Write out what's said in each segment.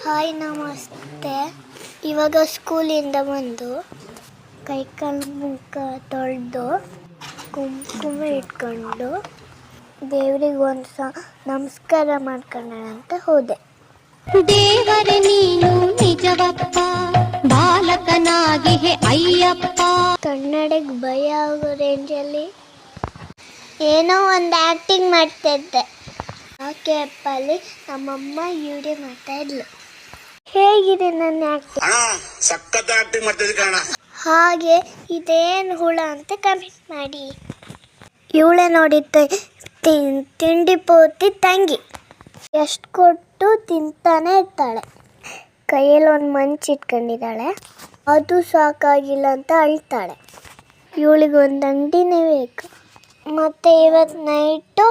Hi ನಮಸ್ತೆ. ಇವಾಗ ಸ್ಕೂಲಿಂದ ಬಂದು ಕೈಕಾಲು ಮುಖ ತೊಳೆದು ಕುಂಕುಮ ಇಟ್ಕೊಂಡು ದೇವ್ರಿಗೆ ಒಂದು ನಮಸ್ಕಾರ ಮಾಡ್ಕೊಳ್ಳೋಣ ಅಂತ ಹೋದೆ. ದೇವರೇ ನೀನು ನಿಜವಪ್ಪ, ಬಾಲಕನಾಗಿ ಅಯ್ಯಪ್ಪ. ಕನ್ನಡಕ್ಕೆ ಭಯ ಆಗೋ ರೇಂಜಲ್ಲಿ ಏನೋ ಒಂದು ಆ್ಯಕ್ಟಿಂಗ್ ಮಾಡ್ತಿದ್ದೆ. ಆ ಕ್ಯಾಪಲ್ಲಿ ನಮ್ಮಮ್ಮ ವಿಡಿಯೋ ಮಾಡ್ತಾ ಇದ್ಲು. ಹೇಗಿದೆ ನನ್ನ ಆ್ಯಕ್ಟಿಂಗ್ ಹಾಗೆ ಇದೇನು ಹುಳ ಅಂತ ಕಮೆಂಟ್ ಮಾಡಿ. ಇವಳೆ ನೋಡಿದ್ದೆ ತಿಂಡಿ ಪೂರ್ತಿ ತಂಗಿ, ಎಷ್ಟು ಕೊಟ್ಟು ತಿಂತಾನೆ ಇರ್ತಾಳೆ. ಕೈಯಲ್ಲಿ ಒಂದು ಮಂಚು ಇಟ್ಕೊಂಡಿದ್ದಾಳೆ, ಅದು ಸಾಕಾಗಿಲ್ಲ ಅಂತ ಅಳ್ತಾಳೆ. ಇವಳಿಗೆ ಒಂದು ಅಂಗಡಿನೇ ಬೇಕು. ಮತ್ತು ಇವತ್ತು ನೈಟು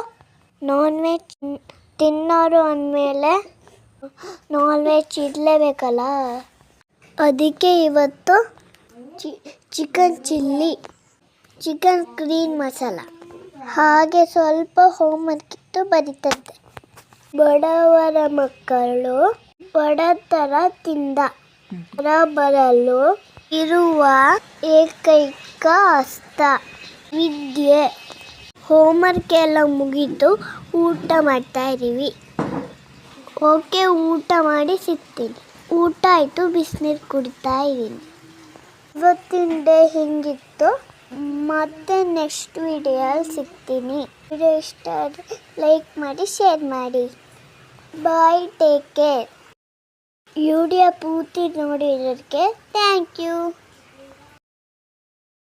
ನಾನ್ ವೆಜ್ ತಿನ್ನೋರು ಅಂದಮೇಲೆ ನಾನ್ ವೆಜ್ ಇರಲೇಬೇಕಲ್ಲ, ಅದಕ್ಕೆ ಇವತ್ತು chicken chilli, chicken green masala, ಹಾಗೆ ಸ್ವಲ್ಪ ಹೋಮ್ವರ್ಕ್ ಇತ್ತು ಬರೀತದ್ದೆ. ಬಡವರ ಮಕ್ಕಳು ಬಡತರ ತಿಂದ ಬರಲು ಇರುವ ಏಕೈಕ ಹಸ್ತ ವಿದ್ಯೆ. ಹೋಮ್ವರ್ಕ್ ಎಲ್ಲ ಮುಗಿದು ಊಟ ಮಾಡ್ತಾ ಇದ್ದೀವಿ. ಓಕೆ, ಊಟ ಮಾಡಿ ಸಿಗ್ತೀನಿ. ಊಟ ಆಯಿತು, ಬಿಸಿನೀರು ಕುಡಿತಾ ಇದ್ದೀನಿ. ಇವತ್ತಿನ ಡೇ ಹೆಂಗಿತ್ತು ಮತ್ತೆ ನೆಕ್ಸ್ಟ್ ವಿಡಿಯೋಲ್ಲಿ ಸಿಗ್ತೀನಿ. ವಿಡಿಯೋ ಇಷ್ಟ ಆದರೆ ಲೈಕ್ ಮಾಡಿ, ಶೇರ್ ಮಾಡಿ. ಬಾಯ್, ಟೇಕ್ ಕೇರ್. ವಿಡಿಯೋ ಪೂರ್ತಿ ನೋಡಿರೋದಕ್ಕೆ ಥ್ಯಾಂಕ್ ಯು.